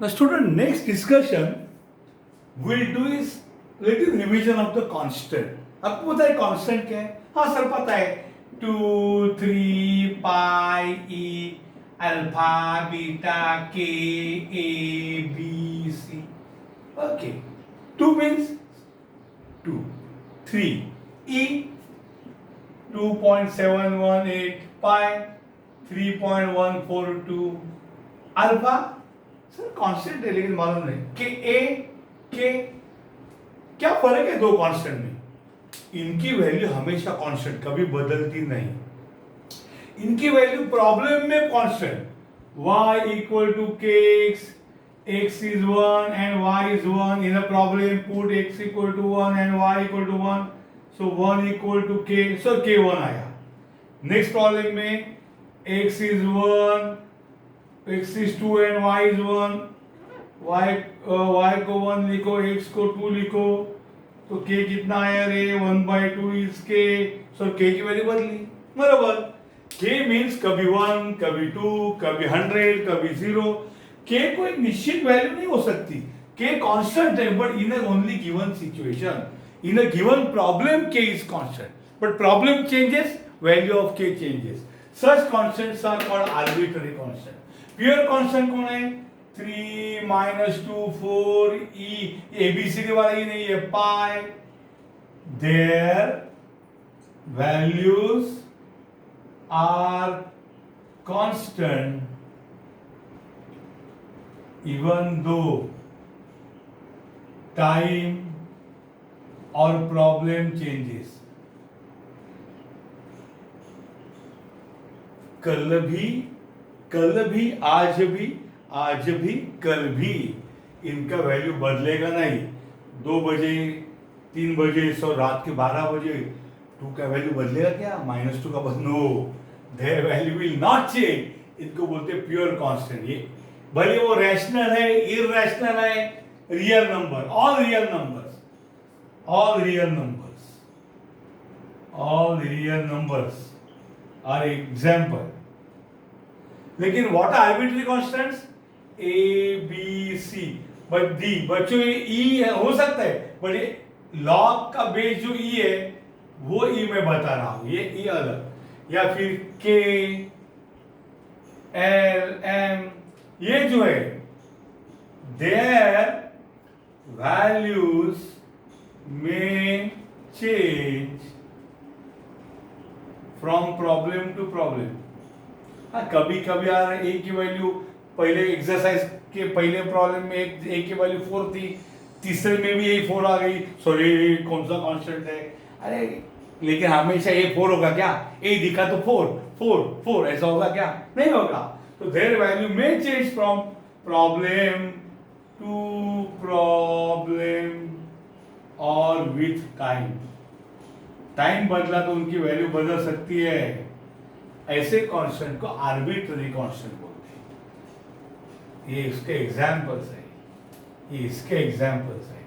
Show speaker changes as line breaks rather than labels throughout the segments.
Now, student, next discussion we'll do is little revision of the constant. आपको पता है constant क्या है? हाँ सर पता है 2, 3, pi, e, alpha, beta, k, a, b, c. Okay. 2 means 2. 3. E 2.718 pi 3.142 alpha sir constant है लेकिन मालूम नहीं कि ए के क्या फर्क है दो कांस्टेंट में इनकी वैल्यू हमेशा कांस्टेंट कभी बदलती नहीं इनकी वैल्यू प्रॉब्लम में constant y equal to kx x is 1 and y is 1 in a problem put x equal to 1 and y equal to 1 so 1 equal to k so k1 आया next problem में x is 1 x is 2 and y is 1 y को 1 लिखो x को 2 लिखो तो k कितना आया रे 1/2 is k so k की वैल्यू बदली बराबर k मींस कभी 1 कभी 2 कभी 100 कभी 0 k कोई निश्चित वैल्यू नहीं हो सकती k कांस्टेंट है but in a only given situation in a given problem k is constant but problem changes value of k changes such constants are called arbitrary constant pure constant कौन है 3 minus 2 4 e abcd वाला ही नहीं है pi their values are constant even though time or problem changes कल भी आज भी कल भी इनका वैल्यू बदलेगा नहीं 2 बजे 3 बजे सो रात के 12 बजे 2 का वैल्यू बदलेगा क्या -2 का no their value will not change इनको बोलते हैं प्योर कांस्टेंट ये भले वो रैशनल है इरैशनल है real number all real numbers are example लेकिन what are arbitrary constants A B C but D बच्चों ये ई हो सकता है बट ये लॉग का बेस जो ई है वो ई मैं बता रहा हूं ये ई अलग या फिर के एल एम ये जो है देयर वैल्यूज में change from problem to problem हाँ कभी कभी यार ए की वैल्यू पहले एक्सरसाइज के पहले प्रॉब्लम में ए की वैल्यू 4 थी तीसरे में भी ए 4 आ गई सॉरी कौन सा कांस्टेंट है अरे लेकिन हमेशा ए 4 होगा क्या ए दिखा तो 4 ऐसा होगा क्या नहीं होगा तो देयर वैल्यू में change from problem to problem और विथ टाइम बदला तो उनकी वैल्यू बदल सकती है ऐसे कांस्टेंट को आर्बिट्ररी कांस्टेंट बोलते हैं ये इसके एग्जांपल्स है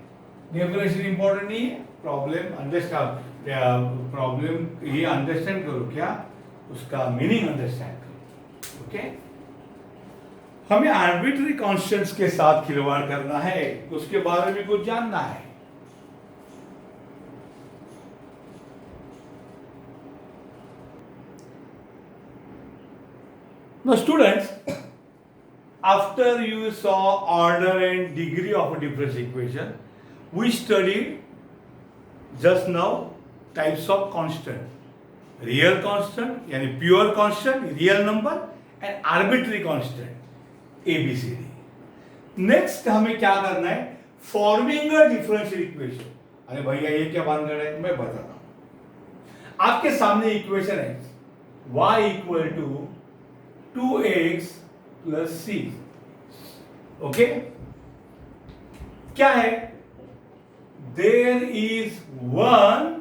डेफिनेशन इंपॉर्टेंट नहीं है प्रॉब्लम अंडरस्टैंड प्रॉब्लम ये अंडरस्टैंड करो क्या उसका मीनिंग अंडरस्टैंड करो ओके हमें आर्बिट्ररी कांस्टेंट्स के साथ खिलवाड़ करना है उसके बारे में कुछ जानना है Now students, after you saw order and degree of a differential equation, we studied just now types of constant. Real constant, यानी pure constant, real number and arbitrary constant, ABCD. Next हमें क्या करना है? Forming a differential equation. अरे भैया ये क्या बात कर रहे हैं? मैं बताता हूँ. आपके सामने इक्वेशन है y equal to 2x plus c okay क्या है there is one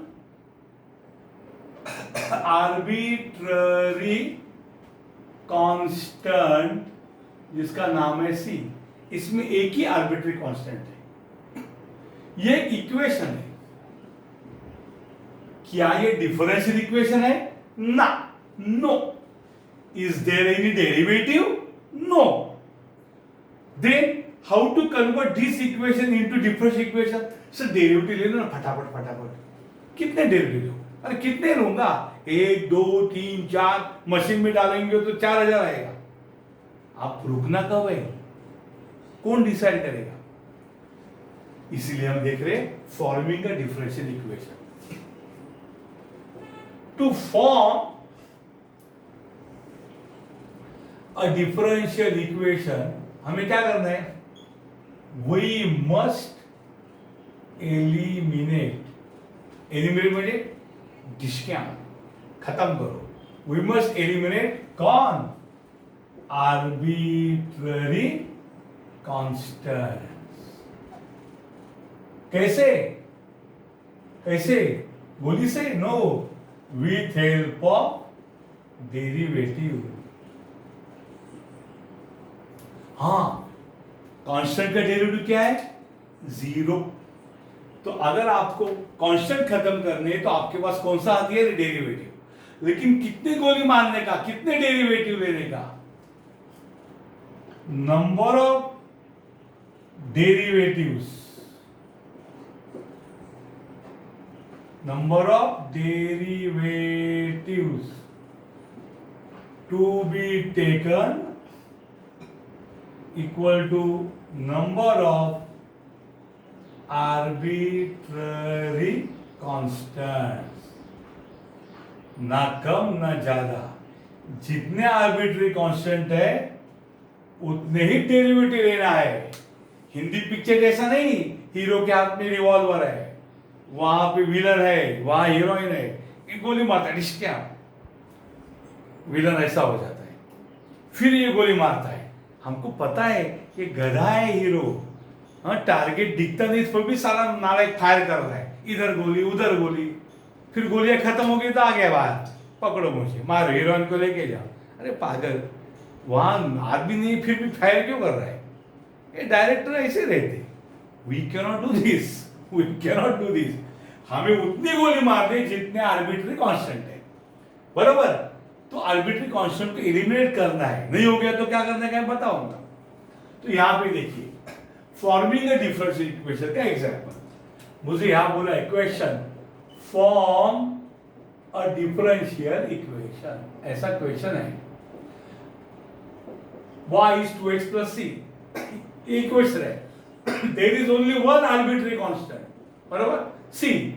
arbitrary constant जिसका नाम है c इसमें एक ही आर्बिट्ररी कांस्टेंट है ये इक्वेशन है क्या ये डिफरेंशियल इक्वेशन है ना no Is there any derivative? No. Then how to convert this equation into differential equation. Sir derivative ले लो ना फटाफट फटाफट. कितने डेरिवेटिव? अरे कितने लूंगा? 1 2 3 4 मशीन में डालेंगे तो 4000 आएगा. आप रुकना कब है? कौन डिसाइड करेगा? इसीलिए हम देख रहे forming a differential equation. To form a differential equation हमें क्या करना है? We must eliminate. एलिमिनेट म्हणजे डिस्काउंट खत्म करो. वी मस्ट एलिमिनेट कौन? Arbitrary constants. कैसे? कैसे? बोली से? No, with help of derivative. हाँ, कांस्टेंट का डेरिवेटिव क्या है? 0. तो अगर आपको कांस्टेंट खत्म करने हैं तो आपके पास कौन सा आती है? डेरिवेटिव. लेकिन कितने गोली मारने का, कितने डेरिवेटिव लेने का? Number of derivatives. Number of derivatives to be taken equal to number of arbitrary constants. ना कम ना ज्यादा. जितने आर्बिट्ररी कांस्टेंट है उतने ही डेरिवेटिव लेना है. हिंदी पिक्चर जैसा नहीं, हीरो के हाथ में रिवॉल्वर है, वहां पे विलन है, वहां हीरोइन है, एक गोली मारता है, क्या विलन ऐसा हो जाता है, फिर ये गोली मारता है. हमको पता है कि गधा है हीरो. हाँ, टारगेट दिखता नहीं फिर भी साला नालायक फायर कर रहा है, इधर गोली उधर गोली. फिर गोलियां खत्म हो गई तो आ गया बाहर, पकड़ो मुझे, मारो, हीरोइन को लेके जाओ. अरे पागल, वहां आदमी नहीं फिर भी फायर क्यों कर रहा है? ये डायरेक्टर ऐसे रहते. We cannot do this, we cannot do this. हमें उतनी गोली मारनी जितने आर्बिट्ररी कांस्टेंट है. बराबर. तो आर्बिट्ररी कांस्टेंट को एलिमिनेट करना है. नहीं हो गया तो क्या करना है बताऊंगा. तो यहां पे देखिए, फॉर्मिंग अ डिफरेंशियल इक्वेशन का एग्जांपल. मुझे यहां बोला equation form a differential equation. ऐसा क्वेश्चन है, y is 2x plus c. Equation है. There is only one arbitrary constant. बराबर. c.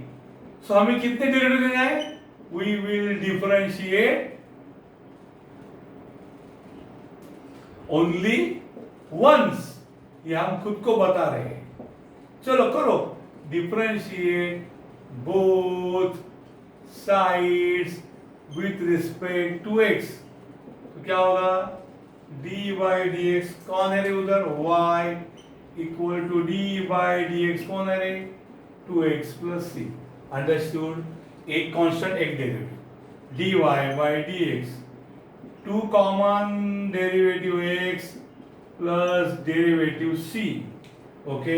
सो हमें कितने डेरिवेटिव लेना है? We will differentiate only once. ये हम खुद को बता रहे हैं. चलो करो. Differentiate both sides with respect to x. तो क्या होगा? dy dx. कौन है रे उधर? y equal to dy dx. कौन है रे? 2x plus c. अंडरस्टूड. एक कांस्टेंट एक derivative. dy by dx. 2 common derivative x plus derivative c. Okay.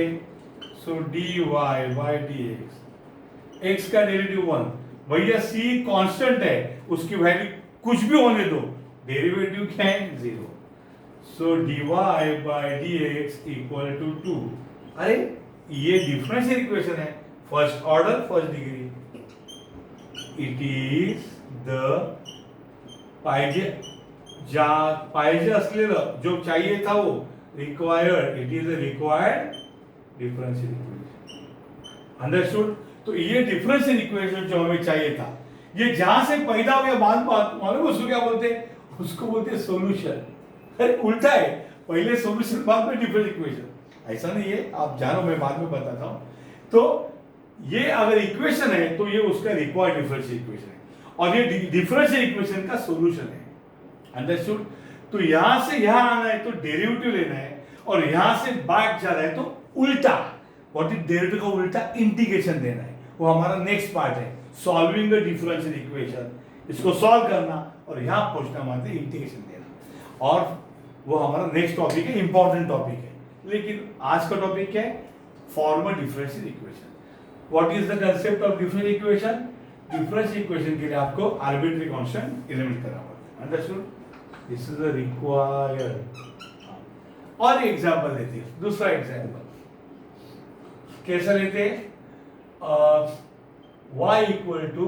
So dy by dx. x का डेरिवेटिव 1. भैया c कांस्टेंट है, उसकी वैल्यू कुछ भी होने दो, डेरिवेटिव क्या है? 0. So dy by dx equal to 2. अरे ये डिफरेंशियल इक्वेशन है, first order first degree. It is the पाहिजे असलेलं जो चाहिए था वो required. It is a required differential equation. Understood. तो ये डिफरेंशियल इक्वेशन जो हमें चाहिए था, ये जहां से पैदा हो गया बाद मालूम उसको क्या बोलते हैं? उसको बोलते हैं सॉल्यूशन. अरे उल्टा है, पहले सॉल्यूशन बाद में डिफरेंशियल इक्वेशन. ऐसा नहीं है, आप जानो, मैं बाद में बताता हूं. तो ये अगर इक्वेशन है तो ये उसका रिक्वायर्ड डिफरेंशियल इक्वेशन है, और ये डिफरेंशियल इक्वेशन का सॉल्यूशन है. अंडरस्टूड. तो यहां से यहां आना है तो डेरिवेटिव लेना है, और यहां से बैक जाना है तो उल्टा. व्हाट इज डेरिवेटिव का उल्टा? इंटीग्रेशन देना है. वो हमारा नेक्स्ट पार्ट है, सॉल्विंग द डिफरेंशियल इक्वेशन. इसको सॉल्व करना और यहां पहुंचना मानते इंटीग्रेशन देना, और वो हमारा नेक्स्ट टॉपिक है, इंपॉर्टेंट टॉपिक है. लेकिन आज का टॉपिक क्या है? Form a differential equation. What is the concept of differential equation? Differential equation के लिए आपको आर्बिट्ररी कांस्टेंट एलिमिनेट करना पड़ता है. Understood. This is the required. और एग्जाम्पल लेते हैं, दूसरा एग्जाम्पल कैसा लेते हैं? y equal to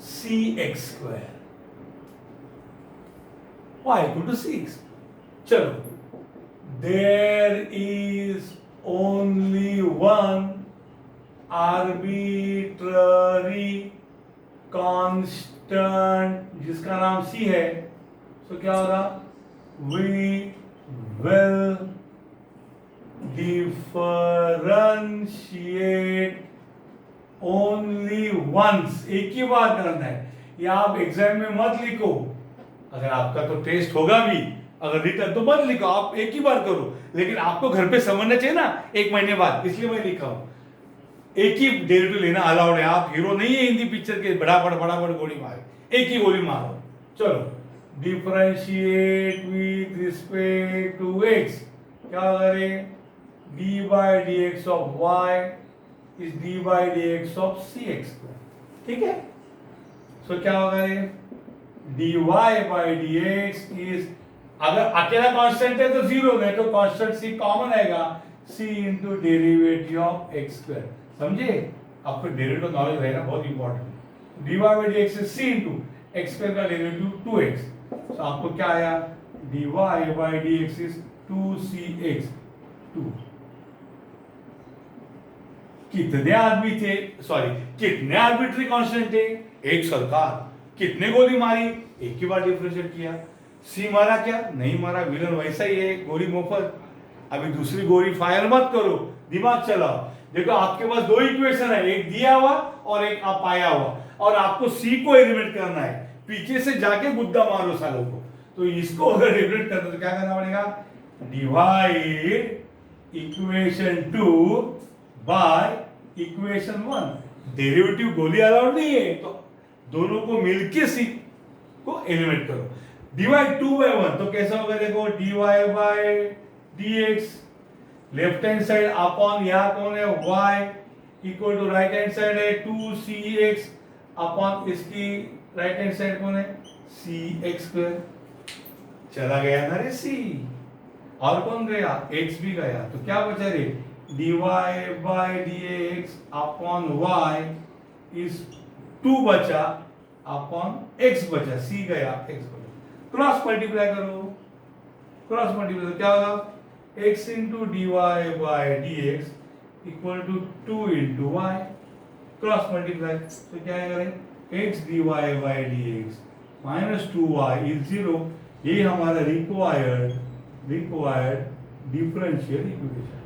C X square, y equal to C X. चलो, there is only one arbitrary constant जिसका नाम c है, तो क्या होगा? We will differentiate only once, एक ही बार करना है। या आप एग्जाम में मत लिखो, अगर आपका तो टेस्ट होगा भी, अगर रिटर्न तो मत लिखो, आप एक ही बार करो, लेकिन आपको घर पे समझना चाहिए ना 1 महीने बाद, इसलिए मैं लिखा हूं। एक ही डेरिवेटिव लेना अलाउड है, आप हीरो नहीं है हिंदी पिक्चर के बड़ा गोली मारे, एक ही गोली मारो। चलो, differentiate with respect to x, क्या करें? D by D x of y is d by D x of c x, ठीक है। सो क्या होगा ये? D Y by D x is, अगर अकेला कांस्टेंट है तो 0, नहीं तो कांस्टेंट सी कॉमन आएगा, C into derivative of X square. समझे? आपको डेरिवेटिव नॉलेज रहेगा, बहुत important. D Y by D x is C into X square का डेरिवेटिव 2x, तो आपको क्या आया? D Y by D x is 2cx 2। कितने आदमी थे, सॉरी कितने आर्बिट्री कांस्टेंट थे? एक सरकार। कितने गोली मारी? एक ही बार डिफरेंशिएट किया। सी मारा क्या? नहीं मारा, विलन वैसा ही है, गोली मुफ्त। अभी दूसरी गोली फायर मत करो, दिमाग चलाओ। देखो आपके पास 2 इक्वेशन है, एक दिया हुआ और एक आप पाया हुआ, और आपको सी को एलिमिनेट करना है। पीछे से जाके गुद्दा मारो सालों को। तो इसको अगर एलिमिनेट करना तो क्या करना पड़ेगा? Divide equation 2 by equation 1। Derivative गोली अलाउड नहीं है, तो दोनों को मिलके सी को एलिमिनेट करो। डिवाइड 2 बाय 1 तो कैसा होगा? देखो, d y by d x, left hand side upon यहां कौन है? y equal to right hand side है 2cx अपॉन इसकी राइट हैंड साइड कौन है? cx square. चला गया ना रे c, और कौन गया? x भी गया, तो क्या बचा रे? dy bye dx upon y is 2 बचा अपॉन x बचा, c गया, x बचा। क्रॉस मल्टीप्लाई करो, क्रॉस मल्टीप्लाई क्या होगा? x into d Y by D x equal to 2 into y, cross multiply, तो क्या आएगा? x d Y by D x minus 2y is 0। ये हमारा रिक्वायर्ड डिफरेंशियल इक्वेशन,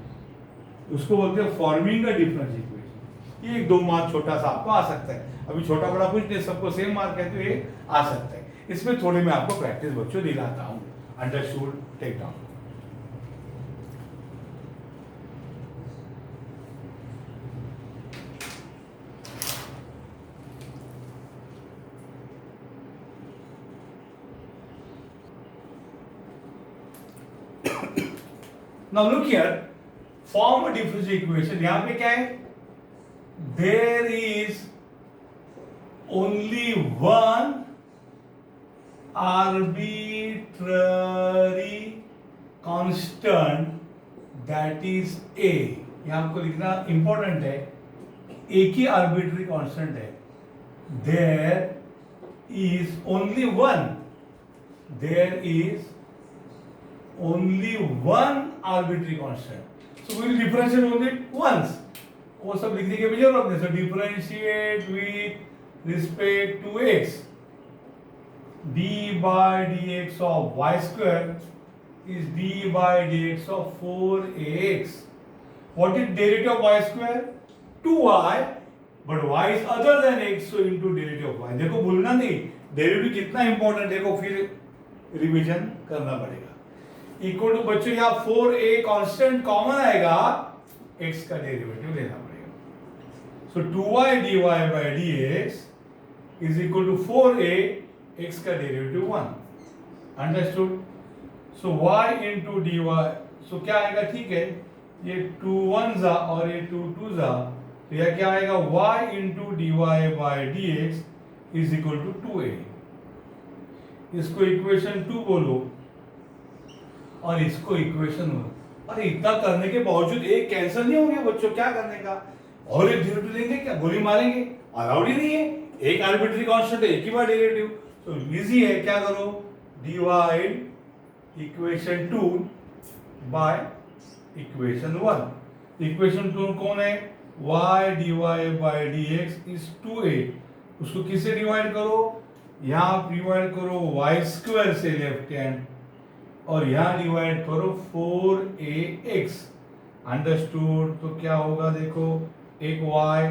उसको बोलते हैं फॉर्मिंग अ डिफरेंशियल इक्वेशन। ये 1-2 मार्क छोटा सा आपको आ सकता है, अभी छोटा बड़ा कुछ नहीं, सबको सेम मार्क है, तो ये आ सकता है। इसमें थोड़ी मैं आपको प्रैक्टिस बच्चों दिलाता हूँ। Understood? Take down. Now look here, form a differential equation। यहां पे क्या है? There is only one arbitrary constant, that is a। यहां आपको लिखना इंपॉर्टेंट है, एक ही आर्बिट्री कांस्टेंट है। There is only one, there is only one arbitrary constant, so we will differentiate only once। वो सब लिखने के भी जरूरत नहीं। So differentiate with respect to x, d by dx of y square is d by dx of 4ax। What is derivative of y square? 2y, but y is other than x, so into derivative of y। देखो भूलना नहीं, derivative कितना important, देखो फिर revision करना पड़ेगा। Equal to बच्चों यहाँ 4a कांस्टेंट कॉमन आएगा, x का डेरिवेटिव लेना पड़ेगा। So 2y dy by dx is equal to 4a, x का derivative 1। Understood? So y into dy, so क्या आएगा? ठीक है, ये 2 1 जा और ये 2 2 जा, तो यह क्या आएगा? y into dy by dx is equal to 2a। इसको इक्वेशन 2 बोलो और इसको इक्वेशन 1। अरे इतना करने के बावजूद एक कैंसिल नहीं हो गया बच्चों, क्या करने का? और एक डेरिवेटिव लेंगे क्या, गोली मारेंगे? अलाउड ही नहीं है, एक आर्बिट्री कांस्टेंट है, एक ही बार डेरिवेटिव। तो इजी है, क्या करो, divide equation 2 by equation 1। Equation 2 कौन है? y dy by dx is 2a। उसको किससे डिवाइड करो? यहाँ डिवाइड करो y स्क्वायर से लेफ्ट हैंड, और यहाँ डिवाइड करो 4ax। अंडरस्टूड? तो क्या होगा देखो, एक y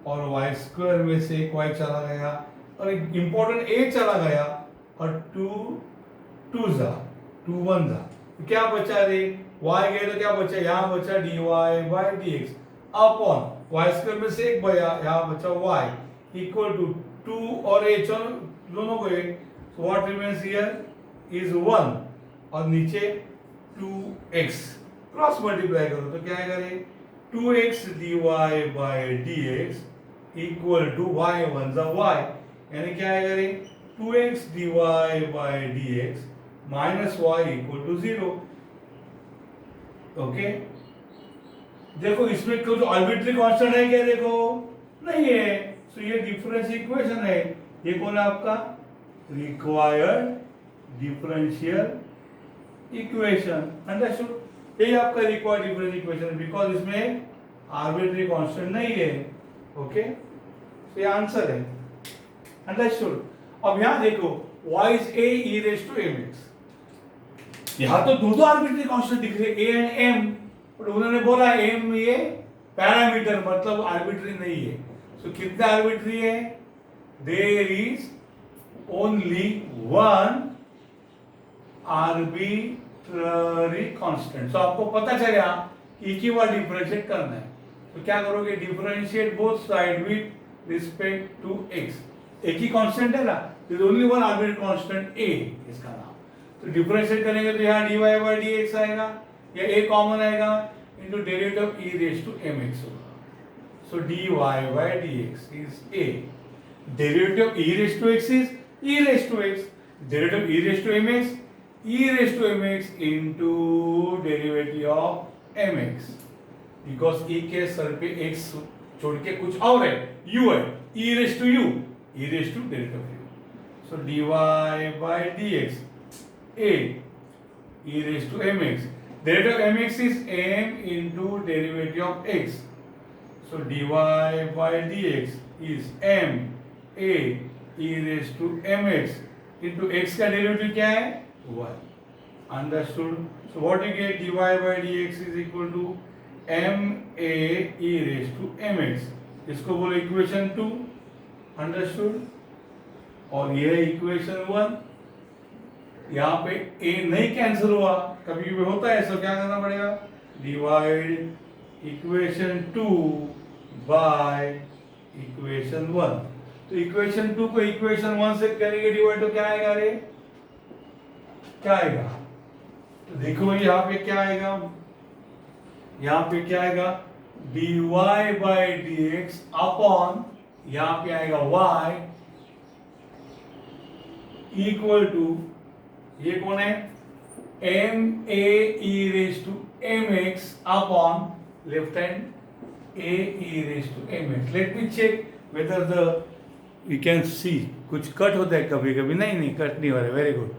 और y स्क्वायर में से एक y चला गया और एक इंपॉर्टेंट a चला गया, और 2 1 तो क्या बचा रे? y गए तो क्या बचा? यहाँ बचा dy by dx upon y square में से एक बचा, यहाँ बचा y इक्वल टू 2 और a दोनों को एक, so what remains here is 1 और नीचे 2x। क्रॉस मल्टीप्लाई करो तो क्या आएगा रे? 2x dy by dx equal to y 1 जा y, यानी क्या आएगा रे? 2x dy by dx minus y equal to 0। Okay, देखो इसमें कुछ आर्बिट्री कांस्टेंट है क्या? देखो नहीं है, सो ये डिफरेंस इक्वेशन है। ये कौन है आपका? Required differential equation. अंडरस्टूड? ये आपका रिक्वायर्ड डिफरेंशियल इक्वेशन, बिकॉज इसमें आर्बिट्री कांस्टेंट नहीं है। ओके, तो ये आंसर है। अंडरस्टूड? अब यहां देखो y is a e raised to mx, यहां तो दो आर्बिट्री कांस्टेंट दिख रहे a एंड m, पर उन्होंने बोला m ये पैरामीटर मतलब आर्बिट्री नहीं है। सो कितने आर्बिट्री है? There is only one arbitrary constant. So आपको पता चला कि एक ही बार डिफरेंशिएट करना है, तो क्या करोगे? Differentiate both side with respect to x। एक ही कांस्टेंट है ना, तो only one arbitrary constant a इसका नाम। तो डिफरेंशिएट करेंगे तो यहाँ dy by dx आएगा, या a कॉमन आएगा, into derivative e raise to mx होगा। So dy by dx is a, derivative e raise to x is e raise to x, derivative e raise to mx e raise to mx into derivative of mx, because e के सर पे x छोड़ के कुछ और है, u है, e raise to u, e raise to derivative of u। So dy by dx a e raised to mx, derivative of mx is m into derivative of x, so dy by dx is m a e raised to mx into x का derivative क्या है? 1। Understood? So what you get? dy by dx is equal to m a e raised to mx, इसको बोलो equation 2। Understood? और ये है equation 1। यहाँ पे a नहीं कैंसिल हुआ, कभी भी होता है, सो क्या करना पड़ेगा? Divide equation 2 by equation 1। तो इक्वेशन 2 को इक्वेशन 1 से करेंगे डिवाइड तो क्या आएगा रे? क्या आएगा? तो देखो यहाँ पे क्या आएगा, यहाँ पे क्या आएगा? dy by dx अपॉन यहाँ पे आएगा y इक्वल टू, ये कौन है? m a e raised to mx upon left hand a e raised to mx। Let me check whether the we can see, कुछ कट होता है कभी कभी, नहीं कट नहीं हो रहा है। Very good.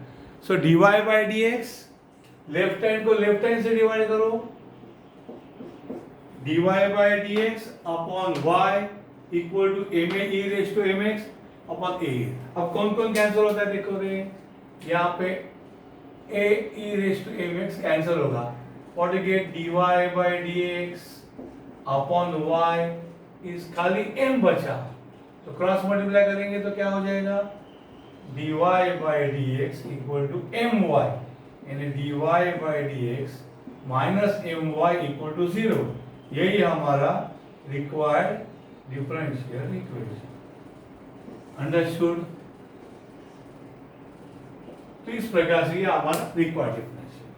So dy by dx, left hand को लेफ्ट हैंड से डिवाइड करो, dy by dx upon y equal to m a e raised to mx upon a। अब कौन कौन कैंसिल होता है देखो रे, यहाँ पे a e raised to mx cancel होगा, what you get? dy by dx upon y इस खाली m बचा, तो क्रॉस मल्टीप्लाई करेंगे तो क्या हो जाएगा? dy by dx equal to my, यानी dy by dx minus my equal to 0। यही हमारा रिक्वायर्ड डिफरेंशियल इक्वेशन। अंडरस्टूड? तो इस प्रकार से ये हमारा रिक्वायर्ड डिफरेंशियल।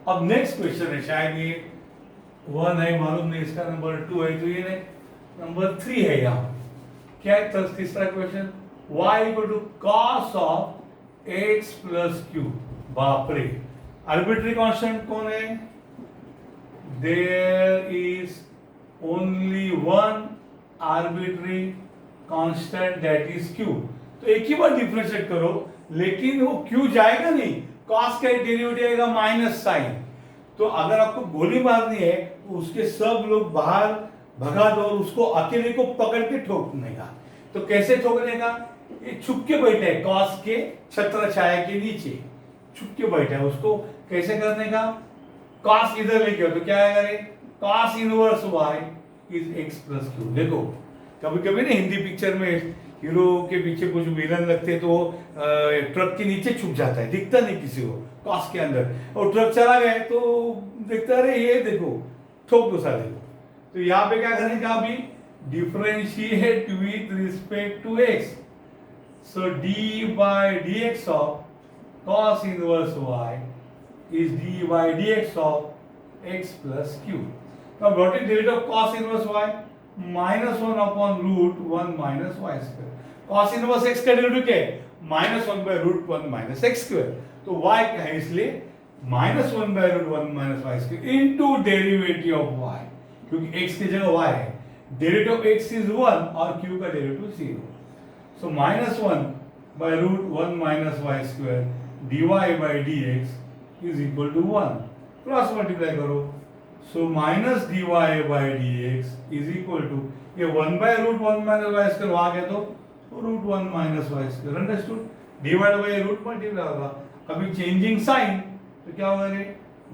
अब नेक्स्ट क्वेश्चन है, शायद ये 1 है, मालूम नहीं, इसका नंबर 2 है, तो ये नंबर 3 है। यहाँ क्या है तीसरा question? y equal to cos of x plus q. बाप रे, आर्बिट्री कांस्टेंट कौन है? There is only one arbitrary constant that is q. तो एक ही बार डिफरेंशिएट करो, लेकिन वो क्यू जाएगा नहीं, कॉस का डेरिवेटिव आएगा माइनस साइन। तो अगर आपको गोली मारनी है तो उसके सब लोग बाहर भगा दो और उसको अकेले को पकड़ के ठोकने का। तो कैसे ठोकने का? ये छुप के बैठा है कॉस के छत्र छाया के नीचे, छुप के बैठा है। उसको कैसे करने का? कॉस इधर लेके आओ तो क्या आएगा रे? Cos inverse y is x plus q. देखो कभी कभी ना हिंदी पिक्चर में हीरो के पीछे कुछ विलन लगते हैं तो ट्रक के नीचे छुप जाता है, दिखता नहीं किसी को कॉस के अंदर, और ट्रक चला गया तो दिखता है ये देखो, ठोक दो सारे को। तो यहाँ पे क्या करने का? अभी differentiate with respect to x. So d by d x of cos inverse y is d by dx of x plus q. Now what is derivative of cos inverse y? Minus 1 upon root 1 minus y square. Cos inverse x का derivative क्या है? Minus 1 by root 1 minus x square. तो y क्या है? इसलिए minus 1 by root 1 minus y square into derivative of y, क्योंकि x की जगह y है। डेरिवेटिव ऑफ x इज 1 और q का derivative 0। So minus 1 by root 1 minus y square dy by dx is equal to 1। Cross multiply करो, so minus D Y by D x is equal to ये 1 by root 1 minus Y square वहां गया तो root 1 minus Y square. Understood? Divide by root multiply होगा। अभी changing sign तो क्या होगा रे?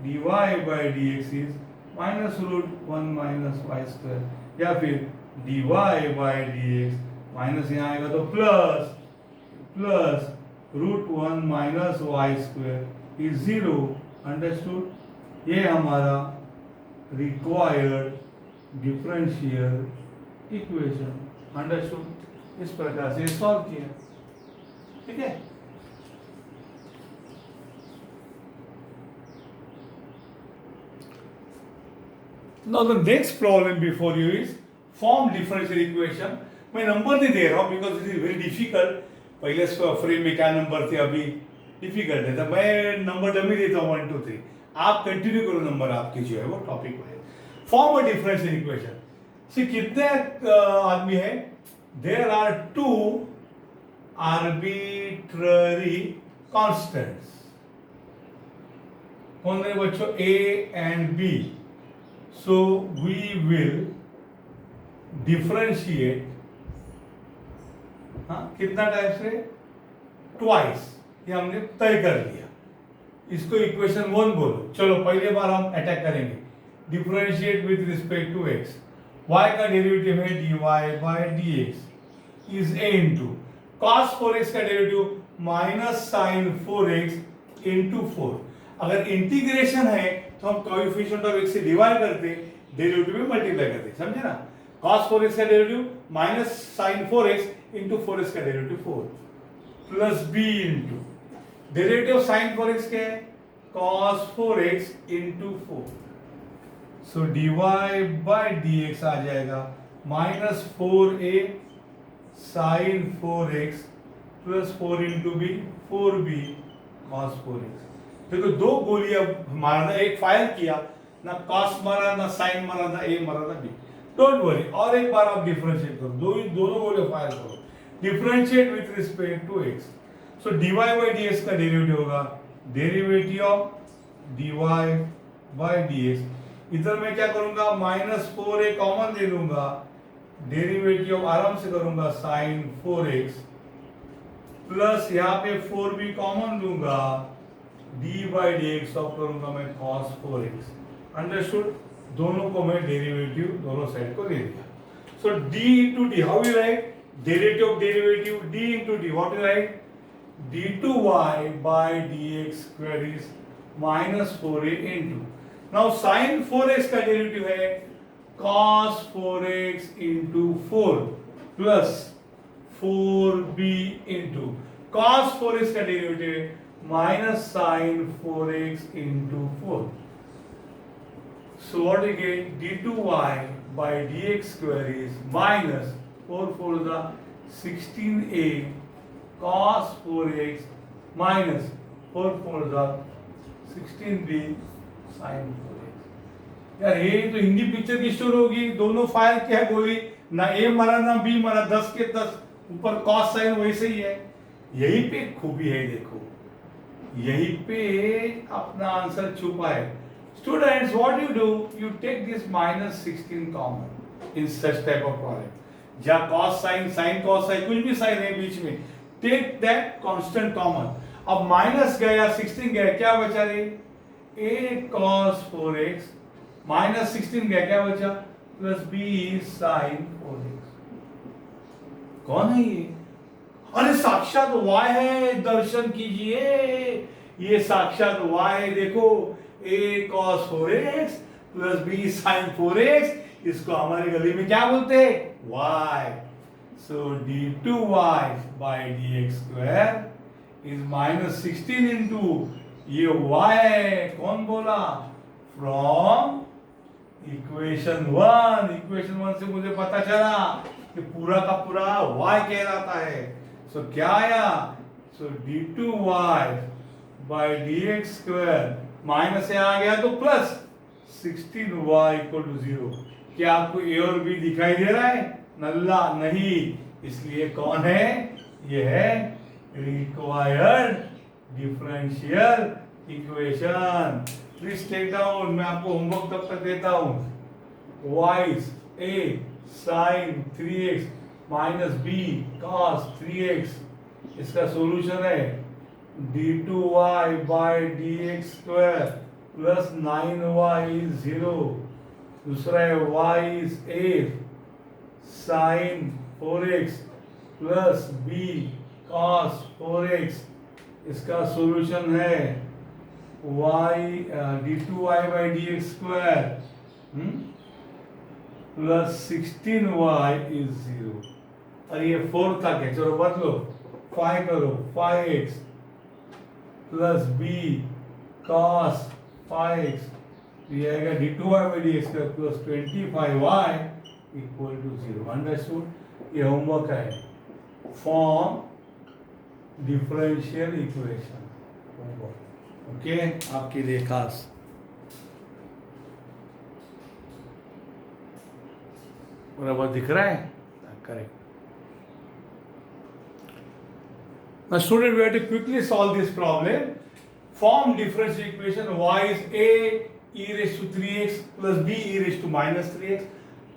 D Y by D x is minus root 1 minus Y square, या फिर D Y by D x minus यहाँ आएगा तो plus plus root 1 minus Y square is 0। Understood? ये हमारा रिक्वायर्ड डिफरेंशियल इक्वेशन। अंडरस्टूड? इस प्रकार से सॉल्व किया। ठीक है? Now the next problem before you is form differential equation। मैं नंबर नहीं दे रहा हूं because it is very difficult. पहले फ्रेम में क्या नंबर थे, अभी डिफिकल्ट है, तो मैं नंबर डमी देता हूँ 1 2 3। आप कंटिन्यू करो, नंबर आपकी जो है वो टॉपिक में। Form a differential equation. सी कितने आदमी है? There are 2 arbitrary constants. कौन है बच्चों? A and B। So we will differentiate कितना टाइप से? ट्वाइस। ये हमने तय कर लिया। इसको इक्वेशन 1 बोलो। चलो पहले बार हम अटैक करेंगे। Differentiate with respect to x। y का डेरिवेटिव है dy bye dx is a into cos 4x का derivative minus sine 4x into 4। अगर इंटीग्रेशन है तो हम कोएफिशिएंट ऑफ x से डिवाइड करते, डेरिवेटिव में मल्टीप्लाई करते। समझे ना? cos 4x का derivative minus sine 4x into 4x का derivative 4 plus b into derivative of sine 4x क्या है? cos 4x into 4। So dy bye dx आ जाएगा minus 4a sine 4x plus 4 into b 4b cos 4x। देखो दो गोली अब मारना, एक फायर किया ना, cos मारा ना साइन मारा ना a मारा ना b। डोंट वरी, और एक बार आप डिफरेंशिएट करो, दोनों गोले फायर करो। Differentiate with respect to x। So dy bye dx का डेरिवेटिव होगा derivative of dy bye dx। इधर मैं क्या करूंगा? माइनस 4a कॉमन ले लूंगा, डेरिवेटिव आराम से करूंगा साइन 4x प्लस यहाँ पे 4b कॉमन लूंगा, d बाय dx ऑफ करूंगा मैं cos 4x। अंडरस्टूड? दोनों को मैं डेरिवेटिव दोनों साइड को ले लिया। So d into d, how you write? Derivative of derivative d into d, what you write? d2y by dx square is minus 4a into, now sine 4x का derivative है cos 4x into 4 plus 4b into cos 4x का derivative है minus sine 4x into 4। So what we get? d2y by dx square is minus 4 4 the 16a cos 4x minus 4×4=16b sin 4x। यार ये तो Hindi picture की story होगी, दोनों fire क्या गोली, ना ए मरा ना बी मरा, 10 के 10 ऊपर कॉस साइन वैसे ही है। यही पे खूबी है, देखो यही पे अपना आंसर छुपा है। Students what you do, you take this -16 common in such type of problem. जहाँ cos sine, sine cos sine, कुछ भी साइन है बीच में, टेक दैट कांस्टेंट कॉमन। अब माइनस गया 16 गया, क्या बचा रे, a cos 4x माइनस 16 गया, क्या बचा, प्लस b sin 4x। कौन है ये, अरे साक्षात y है, दर्शन कीजिए, ये साक्षात y है। देखो a cos 4x plus b sin 4x, इसको हमारे गली में क्या बोलते हैं, y। So d2y by dx square is -16 into ये y है, कौन बोला, फ्रॉम इक्वेशन 1। इक्वेशन 1 से मुझे पता चला कि पूरा का पूरा y कहलाता है। सो क्या आया, सो d2y by dx square minus से आ गया तो प्लस 16y = 0। क्या आपको a और b दिखाई दे रहा है, नल्ला नहीं, इसलिए कौन है, ये है required differential equation. Please take down, मैं आपको होमवर्क तब तक देता हूं। y a sin 3x minus b cos 3x, इसका सॉल्यूशन है d2y by dx square plus 9y is 0। दूसरा है y is a sin 4x plus b cos 4x, इसका सॉल्यूशन है y d2y by dx square plus 16y is 0। और ये 4 तक है, चलो बदलो, 5 करो, 5x plus b cos 5x, ये आएगा d2y by dx square plus 25y = 0। Understood, ये होमवर्क है, form differential equation homework. Okay, आपके लिए खास। बराबर दिख रहा है, correct. Now student, we have to quickly solve this problem. Form differential equation y is a e raised to 3x plus b e raised to minus 3x.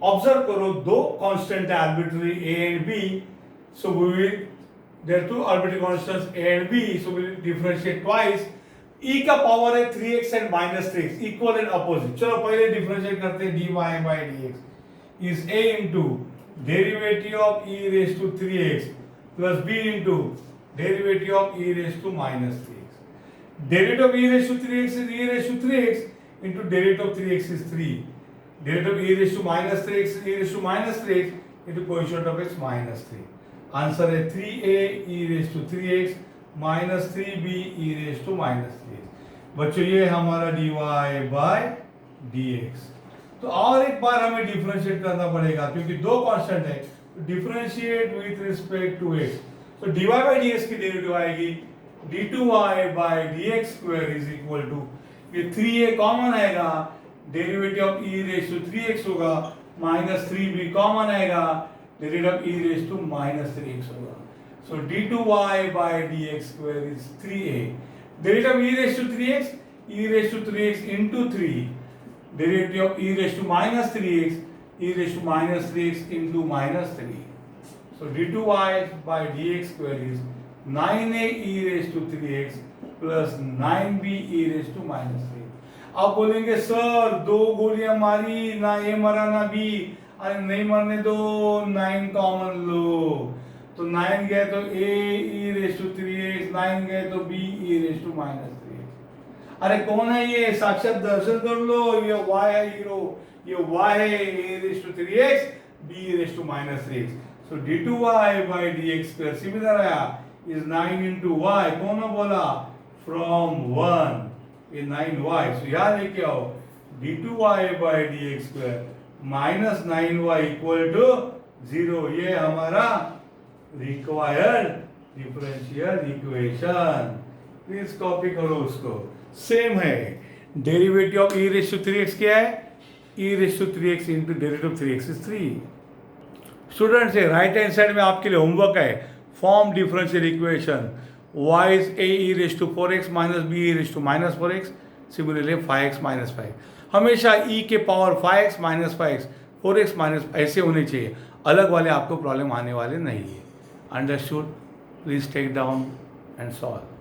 Observe करो, दो constant है arbitrary a and b, so we will, there are two arbitrary constants a and b, so we will differentiate twice. e का power है 3x and minus 3x, equal and opposite। चलो पहले differentiate करते हैं, dy by dx is a into derivative of e raised to 3x plus b into derivative of e raised to minus 3x. Derivative of e raised to 3x is e raised to 3x into derivative of 3x is 3. Derivative of e raised to minus 3x is e raised to minus 3x into coefficient of x minus 3. Answer है 3a e raised to 3x minus 3b e raised to minus 3x। बच्चों ये हमारा dy by dx। तो और एक बार हमें differentiate करना पड़ेगा, क्योंकि दो कांस्टेंट है, differentiate with respect to x। तो dy by dx की डेरिवेटिव आएगी d2y by dx square is equal to, ये 3a कॉमन आएगा, derivative of e raise to 3x होगा, माइनस 3b कॉमन आएगा, derivative of e raise to minus 3x होगा। So d2y by dx square is 3a, derivative of e raise to 3x into 3, derivative of e raised to minus 3x, e raised to minus 3x into minus 3. So d2y by dx square is 9a e raised to 3x plus 9b e raised to minus 3। अब बोलेंगे sir दो गोलियां मारी, ना ए मरा ना B, अरे नहीं मरने दो, 9 कॉमन लो। तो 9 गए तो a e raised to 3x, 9 गए तो b e raised to minus 3x। अरे कौन है ये, साक्षात दर्शन कर लो, ये y है हीरो, ये y है a raised to 3x, b raised to minus 3x। So d2y by dx square similar आया is 9 into y, कौन बोला, from 1, ये 9y। So यहाँ लेके आओ d2y by dx square minus 9y equal to 0, ये हमारा required differential equation। Please copy करो उसको। सेम है, derivative of E raise to 3x क्या है? E raise to 3x into derivative of 3x is 3। Students है राइट हैंड साइड में आपके लिए होमवर्क है, फॉर्म डिफरेंशियल इक्वेशन y इज a e raise to 4x minus b e raise to minus 4x, similarly 5x minus 5। हमेशा e के power 5x minus 5 4x minus ऐसे होने चाहिए, अलग वाले आपको प्रॉब्लम आने वाले नहीं है। Understood? Please take down and solve.